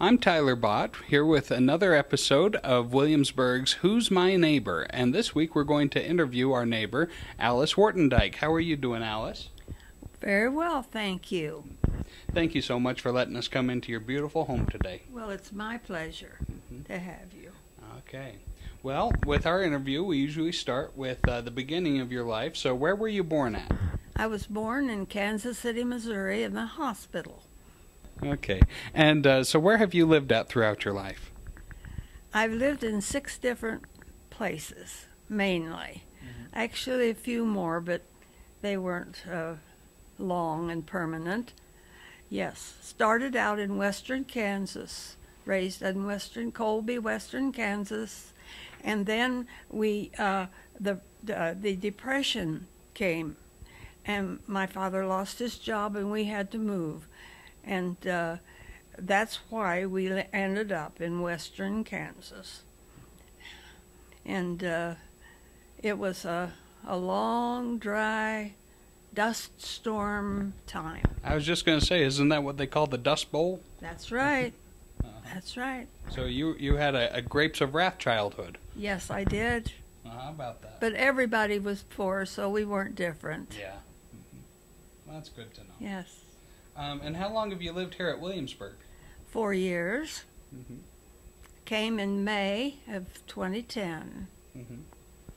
I'm Tyler Bott, here with another episode of Williamsburg's Who's My Neighbor? And this week we're going to interview our neighbor, Alice Woertendyke. How are you doing, Alice? Very well, thank you. Thank you so much for letting us come into your beautiful home today. Well, it's my pleasure to have you. Okay. Well, with our interview, we usually start with the beginning of your life. So where were you born at? I was born in Kansas City, Missouri, in the hospital. Okay. And so where have you lived at throughout your life? I've lived in 6 different places, mainly. Actually, a few more, but they weren't long and permanent. Yes, started out in western Kansas, raised in Colby, western Kansas, and then the Depression came, and my father lost his job, and we had to move. And that's why we ended up in western Kansas. And it was a long, dry, dust storm time. I was just going to say, isn't that what they call the Dust Bowl? That's right. That's right. So you had a Grapes of Wrath childhood. Yes, I did. How about that? But everybody was poor, so we weren't different. Yeah. Well, that's good to know. Yes. And how long have you lived here at Williamsburg? 4 years. Came in May of 2010.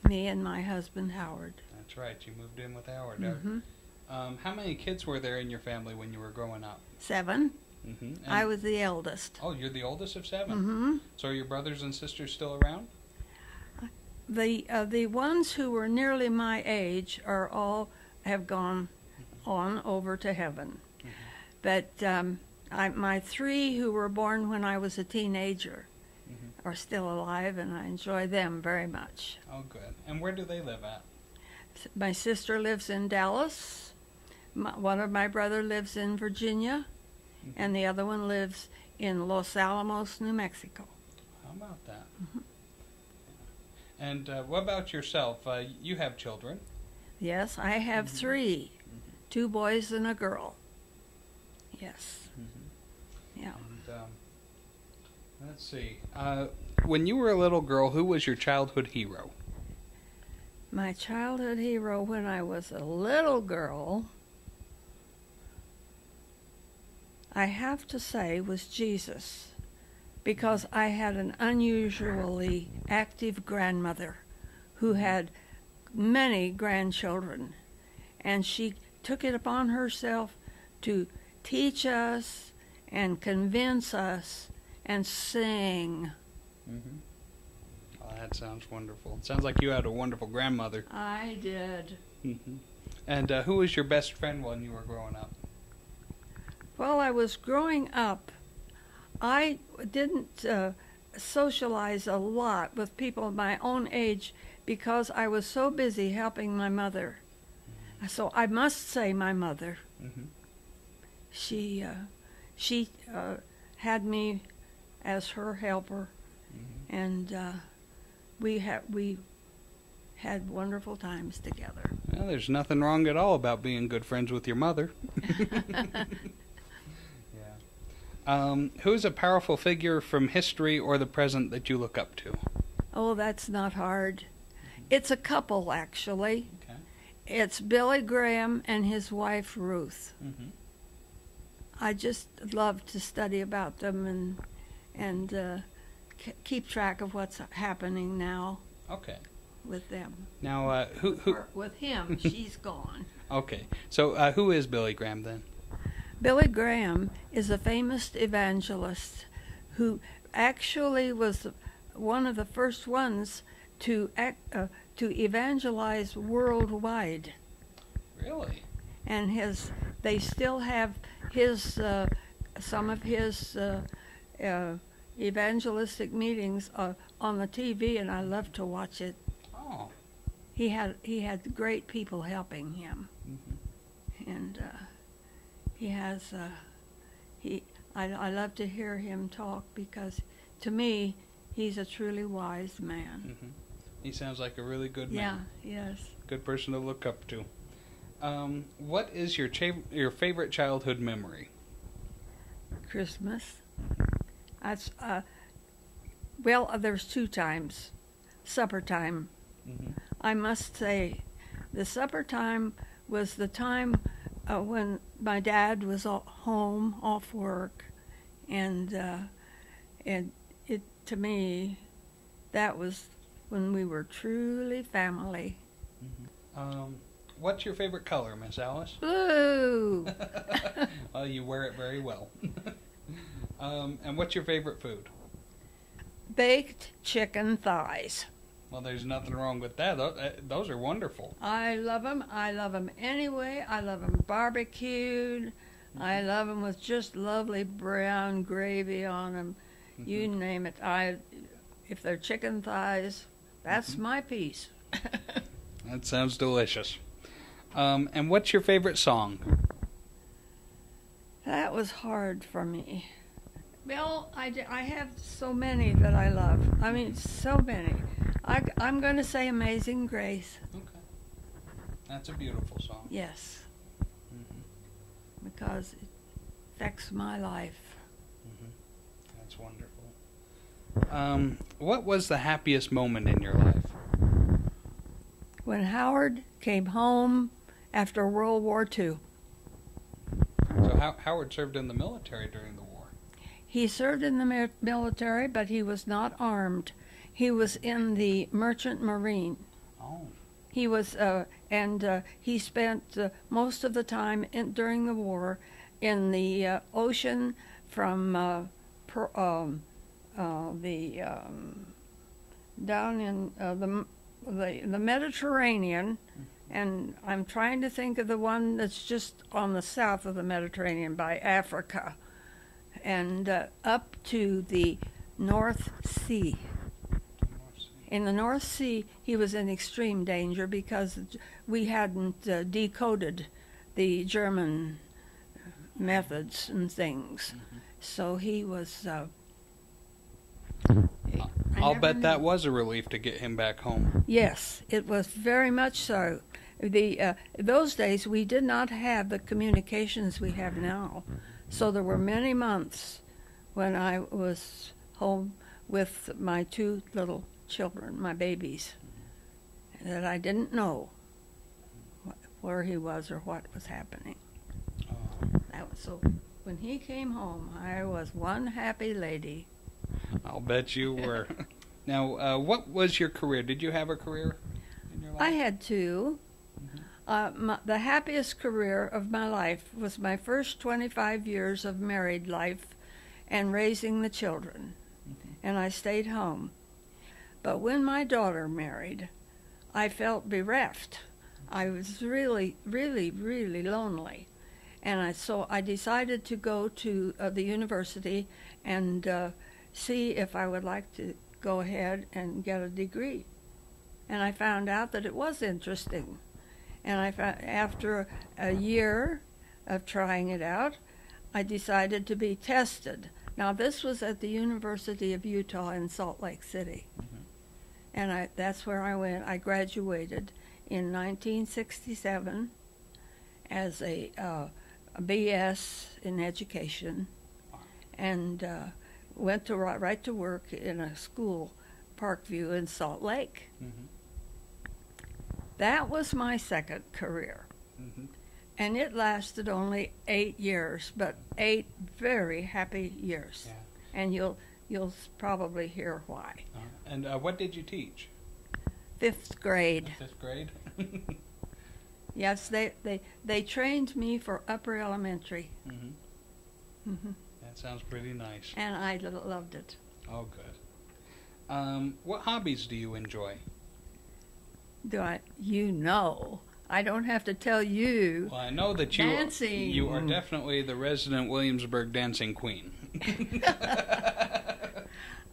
Me and my husband, Howard. That's right. You moved in with Howard. How many kids were there in your family when you were growing up? 7. I was the eldest. Oh, you're the oldest of 7? So are your brothers and sisters still around? The ones who were nearly my age have gone on over to heaven. But my 3 who were born when I was a teenager are still alive, and I enjoy them very much. Oh, good. And where do they live at? My sister lives in Dallas. One of my brother lives in Virginia, and the other one lives in Los Alamos, New Mexico. How about that? And what about yourself? You have children. Yes, I have 3, 2 boys and a girl. Yes. Yeah. And, let's see. When you were a little girl, who was your childhood hero? My childhood hero when I was a little girl, I have to say, was Jesus, because I had an unusually active grandmother who had many grandchildren, and she took it upon herself to teach us and convince us and sing. Oh, that sounds wonderful. It sounds like you had a wonderful grandmother. I did. And who was your best friend when you were growing up? While I was growing up, I didn't socialize a lot with people my own age because I was so busy helping my mother. So I must say my mother. She had me as her helper, and we had wonderful times together. Well, there's nothing wrong at all about being good friends with your mother. Who's a powerful figure from history or the present that you look up to? Oh, that's not hard. It's a couple, actually. Okay. It's Billy Graham and his wife, Ruth. I just love to study about them and keep track of what's happening now. Okay. With them. Now, who? With him, she's gone. Okay. So, who is Billy Graham then? Billy Graham is a famous evangelist who actually was one of the first ones to evangelize worldwide. Really? And they still have some of his evangelistic meetings on the TV, and I love to watch it. Oh. He had great people helping him, and I love to hear him talk because, to me, he's a truly wise man. He sounds like a really good man. Yeah. Yes. Good person to look up to. What is your favorite childhood memory? Christmas. That's well, there's two times. Supper time. Mm-hmm. I must say, the supper time was the time when my dad was home off work, and it to me, that was when we were truly family. Mm-hmm. What's your favorite color, Miss Alice? Blue. Well, you wear it very well. And what's your favorite food? Baked chicken thighs. Well, there's nothing wrong with that. Those are wonderful. I love them. I love them anyway. I love them barbecued. I love them with just lovely brown gravy on them. You name it. If they're chicken thighs, that's my piece. That sounds delicious. And what's your favorite song? That was hard for me. Well, I have so many that I love. I mean, so many. I'm going to say Amazing Grace. Okay. That's a beautiful song. Yes. Mm-hmm. Because it affects my life. Mm-hmm. That's wonderful. What was the happiest moment in your life? When Howard came home after World War II. So Howard served in the military during the war. He served in the military, but he was not armed. He was in the Merchant Marine. Oh. He was, he spent most of the time during the war in the ocean from down in the Mediterranean, and I'm trying to think of the one that's just on the south of the Mediterranean by Africa, and up to the North Sea. In the North Sea, he was in extreme danger because we hadn't decoded the German methods and things. So he was... I'll bet that was a relief to get him back home. Yes, it was very much so. Those days, we did not have the communications we have now. So there were many months when I was home with my two little children, my babies, that I didn't know where he was or what was happening. That was so. When he came home, I was one happy lady. I'll bet you were. Now, what was your career? Did you have a career in your life? I had two. The happiest career of my life was my first 25 years of married life and raising the children. And I stayed home. But when my daughter married, I felt bereft. I was really, really, really lonely. And so I decided to go to the university and see if I would like to go ahead and get a degree. And I found out that it was interesting. And after a year of trying it out, I decided to be tested. Now, this was at the University of Utah in Salt Lake City. And that's where I went. I graduated in 1967 as a BS in education, and went to right to work in a school, Parkview in Salt Lake. That was my second career, and it lasted only 8 years, but 8 very happy years. Yeah. And you'll probably hear why. And what did you teach? 5th grade. 5th grade? Yes, they trained me for upper elementary. That sounds pretty nice. And I loved it. Oh, good. What hobbies do you enjoy? I don't have to tell you. Well, I know that dancing. You are definitely the resident Williamsburg dancing queen.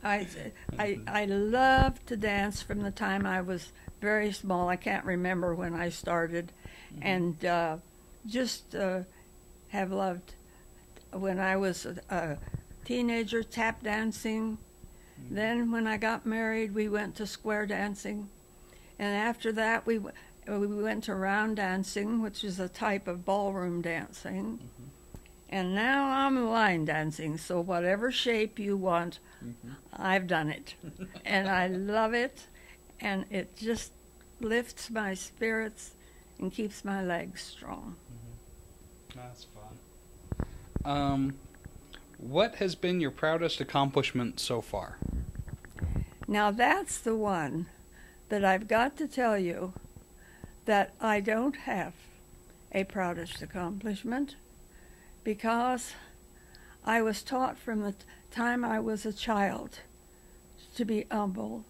I loved to dance from the time I was very small. I can't remember when I started, and just have loved when I was a teenager, tap dancing. Then when I got married, we went to square dancing, and after that we went to round dancing, which is a type of ballroom dancing. And now I'm line dancing, so whatever shape you want, I've done it. And I love it, and it just lifts my spirits and keeps my legs strong. That's fun. What has been your proudest accomplishment so far? Now that's the one that I've got to tell you that I don't have a proudest accomplishment, because I was taught from the time I was a child to be humble,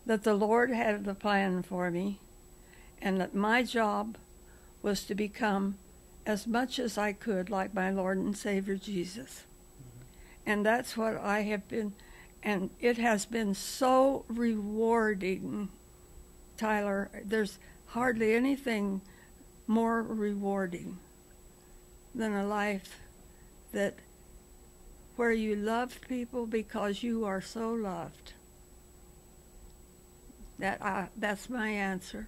that the Lord had the plan for me, and that my job was to become as much as I could like my Lord and Savior Jesus. And that's what I have been, and it has been so rewarding, Tyler. There's hardly anything more rewarding than a life where you love people because you are so loved. That's my answer.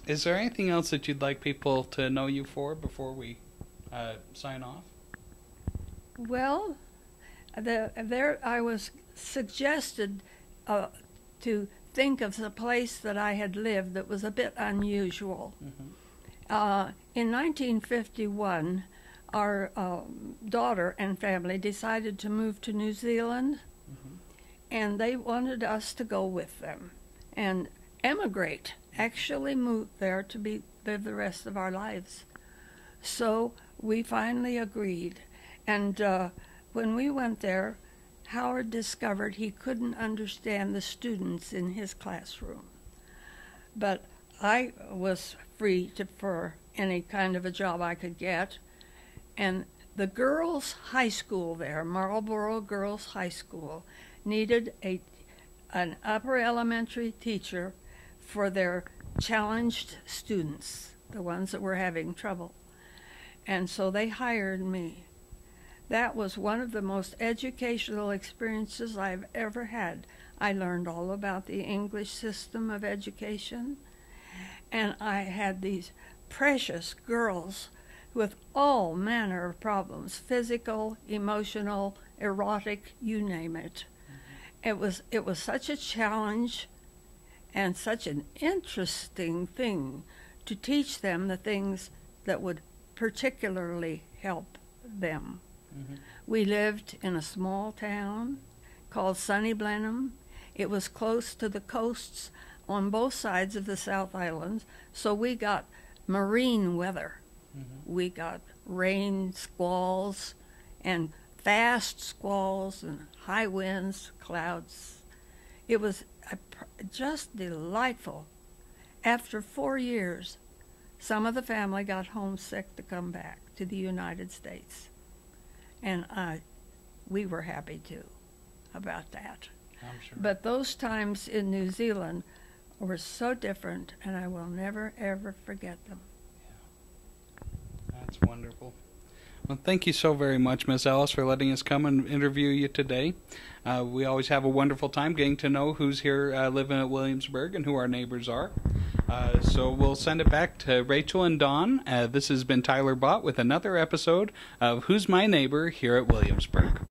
Is there anything else that you'd like people to know you for before we sign off? Well, I was suggested to think of the place that I had lived that was a bit unusual. In 1951, our daughter and family decided to move to New Zealand, and they wanted us to go with them and emigrate, actually move there to live the rest of our lives. So we finally agreed, and when we went there, Howard discovered he couldn't understand the students in his classroom. But I was free for any kind of a job I could get. And the girls' high school there, Marlboro Girls High School, needed an upper elementary teacher for their challenged students, the ones that were having trouble. And so they hired me. That was one of the most educational experiences I've ever had. I learned all about the English system of education, and I had these precious girls with all manner of problems, physical, emotional, erotic, you name it. It was such a challenge and such an interesting thing to teach them the things that would particularly help them. We lived in a small town called Sunny Blenheim. It was close to the coasts on both sides of the South Islands, so we got marine weather. We got rain, squalls, and fast squalls, and high winds, clouds. It was just delightful. After 4 years, some of the family got homesick to come back to the United States. And we were happy too about that. I'm sure. But those times in New Zealand were so different, and I will never, ever forget them. That's wonderful. Well, thank you so very much, Miss Alice, for letting us come and interview you today. We always have a wonderful time getting to know who's here living at Williamsburg and who our neighbors are. So we'll send it back to Rachel and Dawn. This has been Tyler Bott with another episode of Who's My Neighbor here at Williamsburg.